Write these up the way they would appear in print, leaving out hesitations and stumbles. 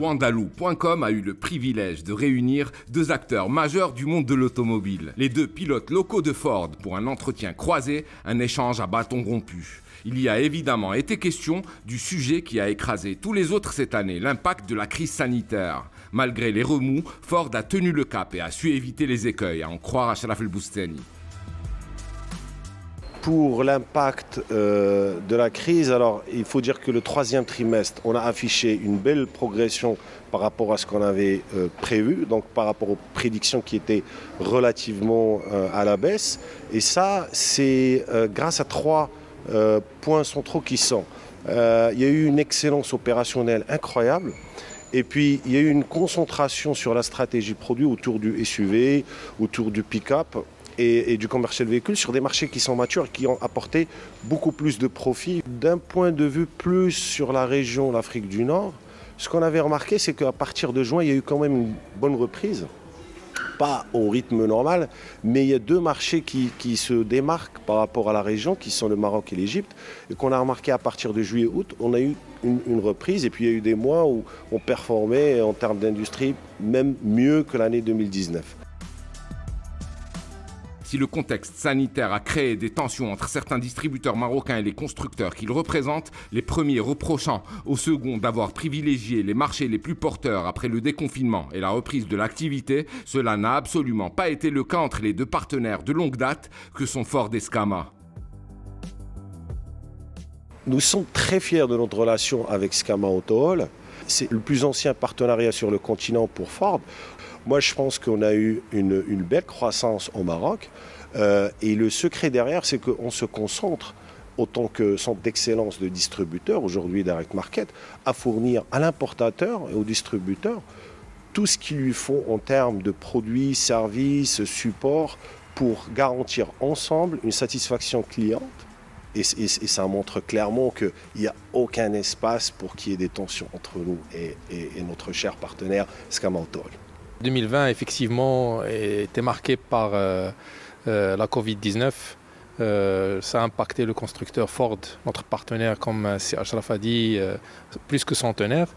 Wandaloo.com a eu le privilège de réunir deux acteurs majeurs du monde de l'automobile, les deux pilotes locaux de Ford, pour un entretien croisé, un échange à bâton rompu. Il y a évidemment été question du sujet qui a écrasé tous les autres cette année, l'impact de la crise sanitaire. Malgré les remous, Ford a tenu le cap et a su éviter les écueils, à en croire Achraf El Boustani. Pour l'impact de la crise, alors il faut dire que le troisième trimestre, on a affiché une belle progression par rapport à ce qu'on avait prévu, donc par rapport aux prédictions qui étaient relativement à la baisse. Et ça, c'est grâce à trois points centraux qui sont. Il y a eu une excellence opérationnelle incroyable. Et puis, il y a eu une concentration sur la stratégie produit autour du SUV, autour du pick-up et du commercial véhicule sur des marchés qui sont matures et qui ont apporté beaucoup plus de profit. D'un point de vue plus sur la région, l'Afrique du Nord, ce qu'on avait remarqué, c'est qu'à partir de juin, il y a eu quand même une bonne reprise. Pas au rythme normal, mais il y a deux marchés qui se démarquent par rapport à la région, qui sont le Maroc et l'Égypte, et qu'on a remarqué à partir de juillet-août, on a eu une reprise, et puis il y a eu des mois où on performait en termes d'industrie même mieux que l'année 2019. Si le contexte sanitaire a créé des tensions entre certains distributeurs marocains et les constructeurs qu'ils représentent, les premiers reprochant aux seconds d'avoir privilégié les marchés les plus porteurs après le déconfinement et la reprise de l'activité, cela n'a absolument pas été le cas entre les deux partenaires de longue date que sont Ford et Scama. Nous sommes très fiers de notre relation avec Scama Autohall. C'est le plus ancien partenariat sur le continent pour Ford. Moi, je pense qu'on a eu une belle croissance au Maroc. Et le secret derrière, c'est qu'on se concentre, autant que centre d'excellence de distributeur, aujourd'hui Direct Market, à fournir à l'importateur et au distributeur tout ce qu'il lui faut en termes de produits, services, supports, pour garantir ensemble une satisfaction cliente. Et ça montre clairement qu'il n'y a aucun espace pour qu'il y ait des tensions entre nous et notre cher partenaire Scama Autohall. 2020, effectivement, était marqué par la Covid-19. Ça a impacté le constructeur Ford, notre partenaire, comme Achraf a dit, plus que centenaire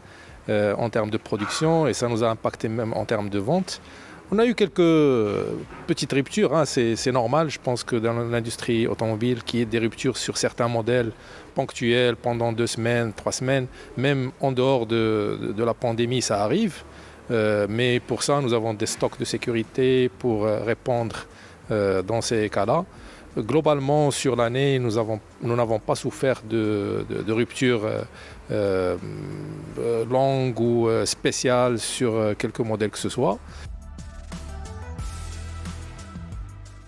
en termes de production, et ça nous a impacté même en termes de vente. On a eu quelques petites ruptures, hein. C'est normal. Je pense que dans l'industrie automobile, qu'il y ait des ruptures sur certains modèles ponctuels pendant 2 semaines, 3 semaines, même en dehors de la pandémie, ça arrive. Mais pour ça, nous avons des stocks de sécurité pour répondre dans ces cas-là. Globalement, sur l'année, nous n'avons pas souffert de ruptures longues ou spéciales sur quelques modèles que ce soit.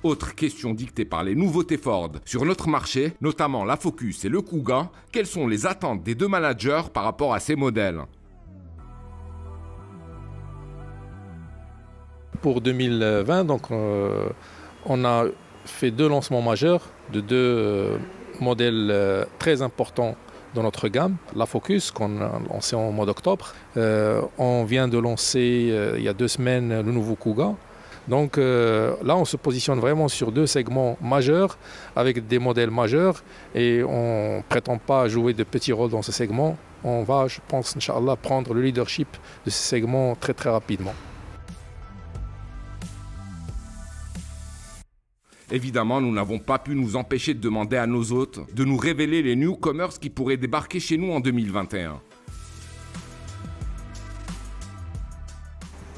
Autre question dictée par les nouveautés Ford sur notre marché, notamment la Focus et le Kuga. Quelles sont les attentes des deux managers par rapport à ces modèles ? Pour 2020, donc, on a fait 2 lancements majeurs de 2 modèles très importants dans notre gamme. La Focus, qu'on a lancé en mois d'octobre. On vient de lancer il y a 2 semaines le nouveau Kuga. Donc là, on se positionne vraiment sur 2 segments majeurs avec des modèles majeurs et on ne prétend pas jouer de petits rôles dans ce segment. On va, je pense, Inch'Allah, prendre le leadership de ce segment très très rapidement. Évidemment, nous n'avons pas pu nous empêcher de demander à nos hôtes de nous révéler les newcomers qui pourraient débarquer chez nous en 2021.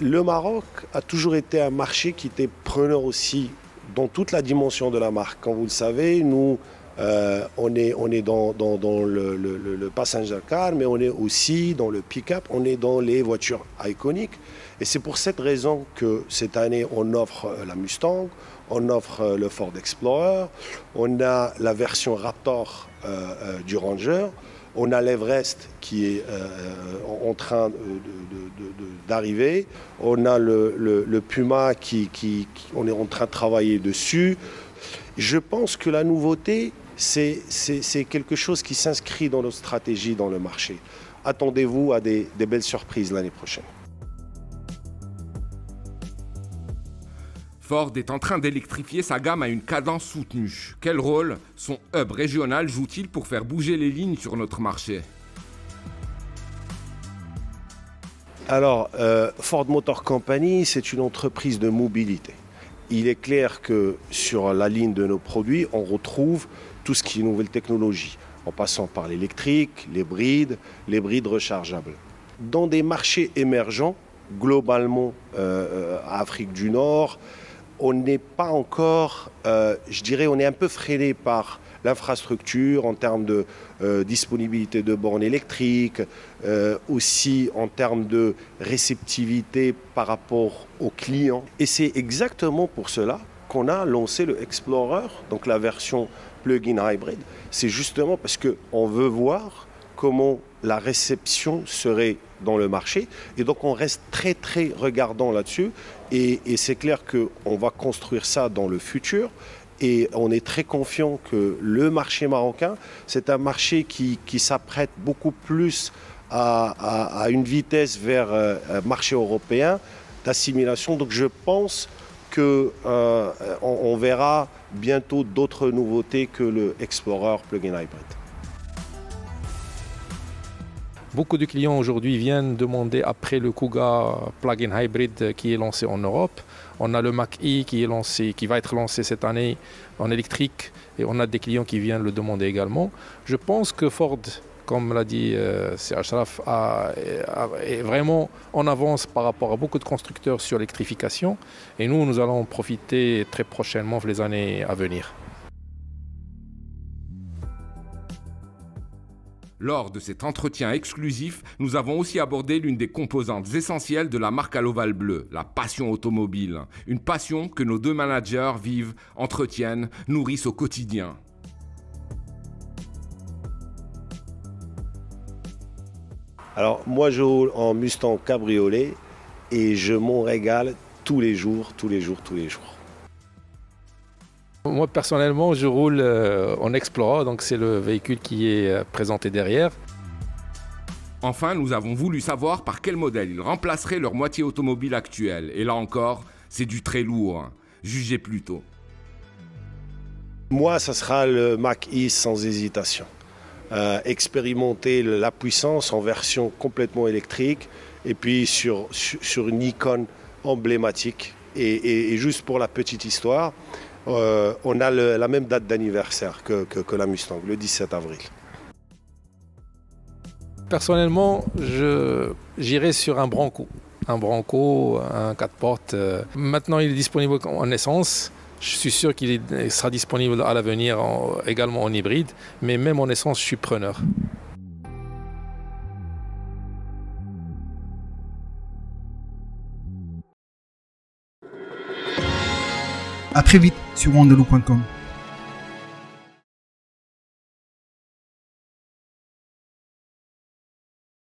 Le Maroc a toujours été un marché qui était preneur aussi dans toute la dimension de la marque. Comme vous le savez, nous, on est dans le passenger car, mais on est aussi dans le pick-up, on est dans les voitures iconiques. Et c'est pour cette raison que cette année, on offre la Mustang, on offre le Ford Explorer, on a la version Raptor du Ranger, on a l'Everest qui est en train d'arriver, on a le Puma on est en train de travailler dessus. Je pense que la nouveauté, c'est quelque chose qui s'inscrit dans notre stratégie dans le marché. Attendez-vous à des belles surprises l'année prochaine. Ford est en train d'électrifier sa gamme à une cadence soutenue. Quel rôle son hub régional joue-t-il pour faire bouger les lignes sur notre marché ? Alors, Ford Motor Company, c'est une entreprise de mobilité. Il est clair que sur la ligne de nos produits, on retrouve tout ce qui est nouvelle technologie, en passant par l'électrique, les brides rechargeables. Dans des marchés émergents, globalement, Afrique du Nord, on n'est pas encore, je dirais, on est un peu freiné par l'infrastructure en termes de disponibilité de bornes électriques, aussi en termes de réceptivité par rapport aux clients. Et c'est exactement pour cela qu'on a lancé le Explorer, donc la version plug-in hybrid. C'est justement parce qu'on veut voir comment la réception serait dans le marché. Et donc on reste très très regardant là-dessus. Et c'est clair qu'on va construire ça dans le futur. Et on est très confiant que le marché marocain, c'est un marché qui s'apprête beaucoup plus à une vitesse vers un marché européen d'assimilation. Donc je pense qu'on verra bientôt d'autres nouveautés que le Explorer Plug-in Hybrid. Beaucoup de clients aujourd'hui viennent demander après le Kuga Plug-in Hybrid qui est lancé en Europe. On a le Mach-E qui va être lancé cette année en électrique et on a des clients qui viennent le demander également. Je pense que Ford, comme l'a dit C. Achraf, est vraiment en avance par rapport à beaucoup de constructeurs sur l'électrification et nous allons en profiter très prochainement les années à venir. Lors de cet entretien exclusif, nous avons aussi abordé l'une des composantes essentielles de la marque à l'ovale bleu, la passion automobile. Une passion que nos deux managers vivent, entretiennent, nourrissent au quotidien. Alors moi je roule en Mustang cabriolet et je m'en régale tous les jours. Moi personnellement je roule en Explorer, donc c'est le véhicule qui est présenté derrière. Enfin, nous avons voulu savoir par quel modèle ils remplaceraient leur moitié automobile actuelle. Et là encore, c'est du très lourd. Jugez plutôt. Moi, ça sera le Mach-E sans hésitation. Expérimenter la puissance en version complètement électrique et puis sur une icône emblématique. Et juste pour la petite histoire, on a la même date d'anniversaire que la Mustang, le 17 avril. Personnellement, j'irai sur un Bronco. Un Bronco, un 4 portes. Maintenant, il est disponible en essence. Je suis sûr qu'il sera disponible à l'avenir également en hybride. Mais même en essence, je suis preneur. À très vite sur wandelou.com.